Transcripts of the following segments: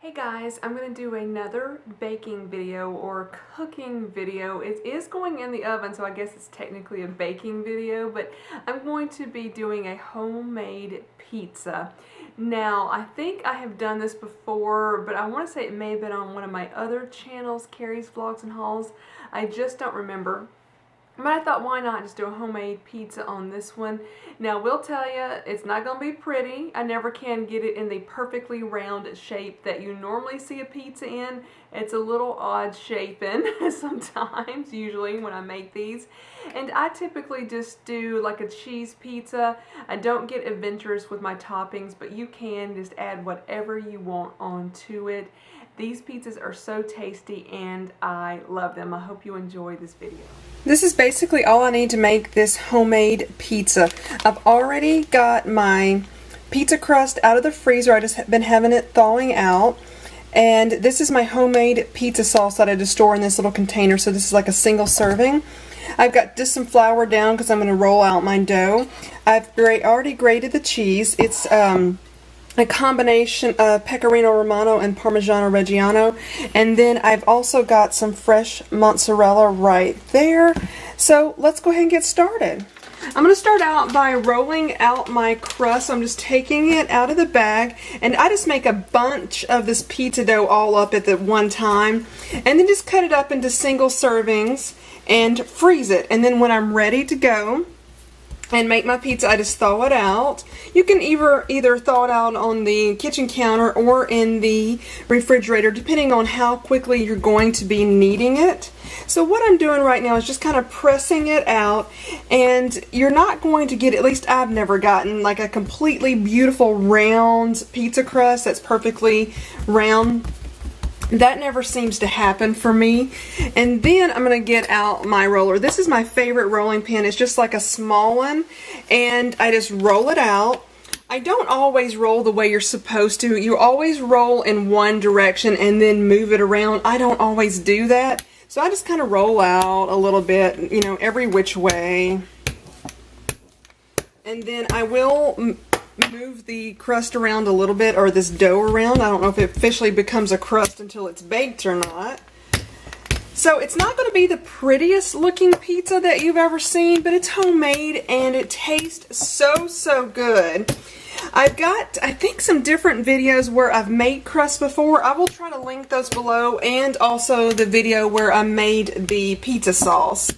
Hey guys, I'm going to do another baking video or cooking video. It is going in the oven, so I guess it's technically a baking video, but I'm going to be doing a homemade pizza. Now, I think I have done this before, but I want to say it may have been on one of my other channels, Karrie's Vlogs and Hauls. I just don't remember. But I thought, why not just do a homemade pizza on this one? Now, we'll tell you, it's not going to be pretty. I never can get it in the perfectly round shape that you normally see a pizza in. It's a little odd shaping sometimes, usually, when I make these. And I typically just do like a cheese pizza. I don't get adventurous with my toppings, but you can just add whatever you want onto it. These pizzas are so tasty and I love them. I hope you enjoy this video. This is basically all I need to make this homemade pizza. I've already got my pizza crust out of the freezer. I just been having it thawing out. And this is my homemade pizza sauce that I just store in this little container. So this is like a single serving. I've got just some flour down because I'm going to roll out my dough. I've already grated the cheese. It's a combination of Pecorino Romano and Parmigiano Reggiano, and then I've also got some fresh mozzarella right there. So let's go ahead and get started. I'm going to start out by rolling out my crust. I'm just taking it out of the bag, and I just make a bunch of this pizza dough all up at the one time, and then just cut it up into single servings and freeze it. And then when I'm ready to go and make my pizza, I just thaw it out. You can either thaw it out on the kitchen counter or in the refrigerator, depending on how quickly you're going to be kneading it. So what I'm doing right now is just kind of pressing it out, and you're not going to get, at least I've never gotten, like a completely beautiful round pizza crust that's perfectly round. That never seems to happen for me. And then I'm going to get out my roller. This is my favorite rolling pin. It's just like a small one. And I just roll it out. I don't always roll the way you're supposed to. You always roll in one direction and then move it around. I don't always do that. So I just kind of roll out a little bit, you know, every which way. And then I will move the crust around a little bit, or this dough around. I don't know if it officially becomes a crust until it's baked or not. So it's not going to be the prettiest looking pizza that you've ever seen, but it's homemade and it tastes so good. I've got, I think, some different videos where I've made crust before. I will try to link those below, and also the video where I made the pizza sauce.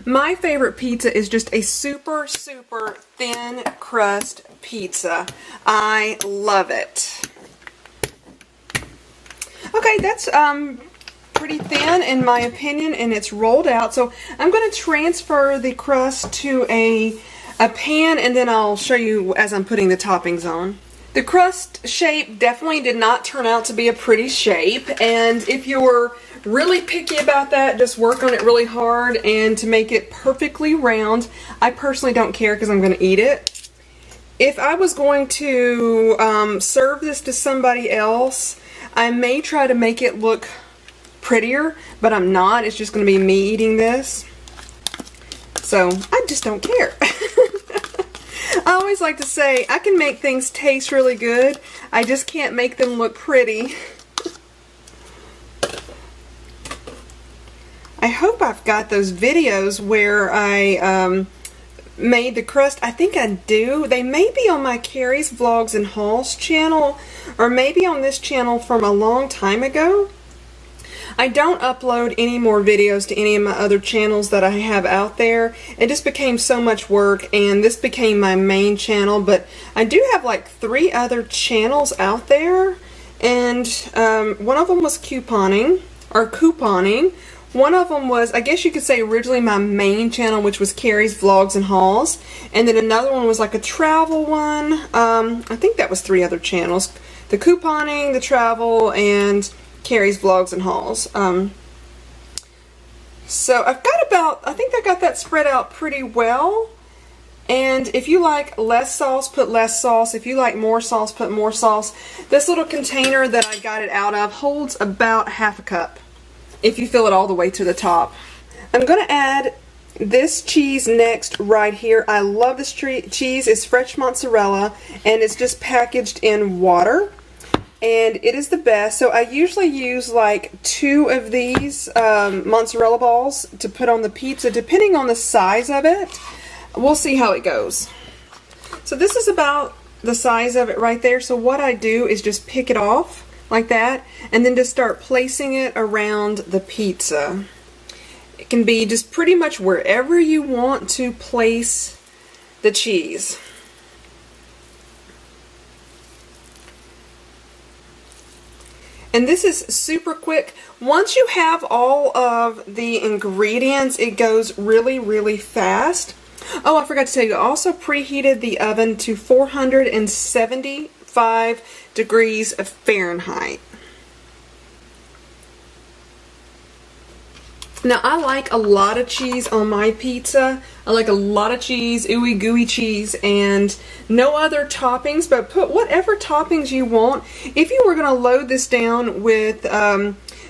My favorite pizza is just a super thin crust pizza. I love it. Okay, that's pretty thin in my opinion, and it's rolled out. So I'm going to transfer the crust to a pan, and then I'll show you as I'm putting the toppings on. The crust shape definitely did not turn out to be a pretty shape, and if you're really picky about that, just work on it really hard and to make it perfectly round. I personally don't care because I'm going to eat it. If I was going to serve this to somebody else, I may try to make it look prettier, but I'm not. It's just going to be me eating this. So I just don't care. I always like to say I can make things taste really good. I just can't make them look pretty. I hope I've got those videos where I made the crust. I think I do. They may be on my Karrie's Vlogs and Hauls channel, or maybe on this channel from a long time ago. I don't upload any more videos to any of my other channels that I have out there. It just became so much work, and this became my main channel, but I do have like 3 other channels out there, and one of them was couponing. One of them was, I guess you could say, originally my main channel, which was Karrie's Vlogs and Hauls. And then another one was like a travel one. I think that was 3 other channels. The couponing, the travel, and Karrie's Vlogs and Hauls. So I've got about, I think I got that spread out pretty well. And if you like less sauce, put less sauce. If you like more sauce, put more sauce. This little container that I got it out of holds about half a cup, if you fill it all the way to the top. I'm going to add this cheese next right here. I love this cheese. It's fresh mozzarella, and it's just packaged in water. and it is the best. So I usually use like 2 of these mozzarella balls to put on the pizza, depending on the size of it. We'll see how it goes. So this is about the size of it right there. So what I do is just pick it off like that, and then just start placing it around the pizza. It can be just pretty much wherever you want to place the cheese. And this is super quick. Once you have all of the ingredients, it goes really, really fast. Oh, I forgot to tell you, I also preheated the oven to 475 degrees of Fahrenheit. Now, I like a lot of cheese on my pizza. I like a lot of cheese, ooey gooey cheese, and no other toppings, but put whatever toppings you want. If you were going to load this down with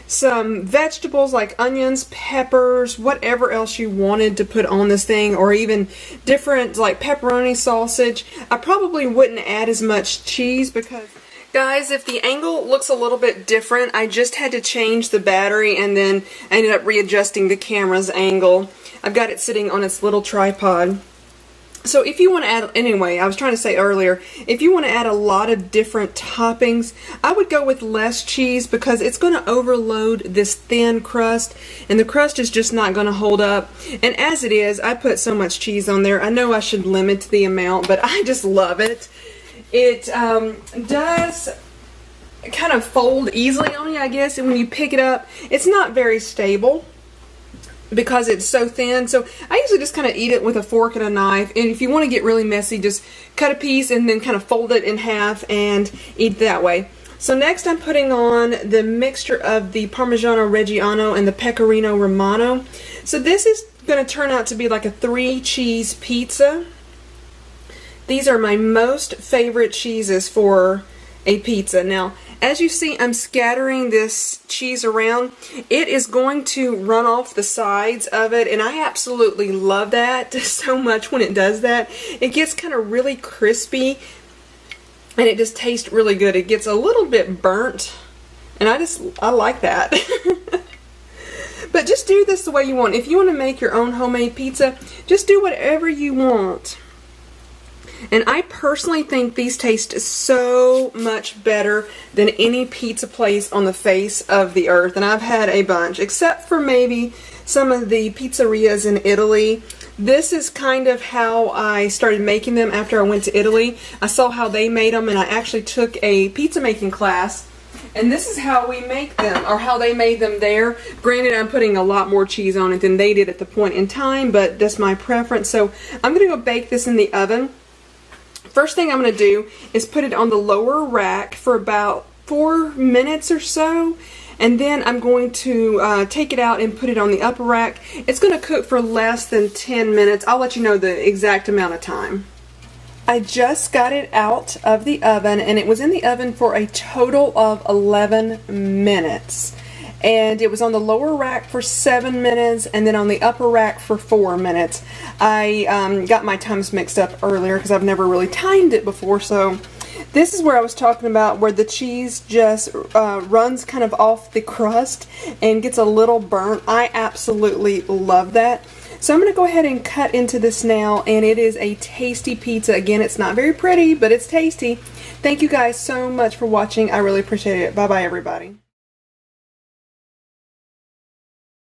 some vegetables like onions, peppers, whatever else you wanted to put on this thing, or even different like pepperoni, sausage, I probably wouldn't add as much cheese because... Guys, if the angle looks a little bit different, I just had to change the battery and then I ended up readjusting the camera's angle. I've got it sitting on its little tripod. So if you want to add, anyway, I was trying to say earlier, if you want to add a lot of different toppings, I would go with less cheese because it's going to overload this thin crust, and the crust is just not going to hold up. And as it is, I put so much cheese on there. I know I should limit the amount, but I just love it. It does kind of fold easily on you, I guess, and when you pick it up, it's not very stable because it's so thin. So I usually just kind of eat it with a fork and a knife, and if you want to get really messy, just cut a piece and then kind of fold it in half and eat that way. So next I'm putting on the mixture of the Parmigiano Reggiano and the Pecorino Romano. So this is going to turn out to be like a 3-cheese pizza. These are my most favorite cheeses for a pizza. Now, as you see, I'm scattering this cheese around. It is going to run off the sides of it, and I absolutely love that so much when it does that. It gets kind of really crispy, and it just tastes really good. It gets a little bit burnt, and I like that. But just do this the way you want. If you want to make your own homemade pizza, just do whatever you want. And I personally think these taste so much better than any pizza place on the face of the earth. And I've had a bunch, except for maybe some of the pizzerias in Italy. This is kind of how I started making them after I went to Italy. I saw how they made them, and I actually took a pizza making class. And this is how we make them, or how they made them there. Granted, I'm putting a lot more cheese on it than they did at the point in time, but that's my preference. So I'm going to go bake this in the oven. First thing I'm going to do is put it on the lower rack for about 4 minutes or so, and then I'm going to take it out and put it on the upper rack. It's going to cook for less than 10 minutes. I'll let you know the exact amount of time. I just got it out of the oven, and it was in the oven for a total of 11 minutes. And it was on the lower rack for 7 minutes, and then on the upper rack for 4 minutes. I got my times mixed up earlier because I've never really timed it before. So this is where I was talking about where the cheese just runs kind of off the crust and gets a little burnt. I absolutely love that. So I'm going to go ahead and cut into this now, and it is a tasty pizza. Again, it's not very pretty, but it's tasty. Thank you guys so much for watching. I really appreciate it. Bye-bye, everybody.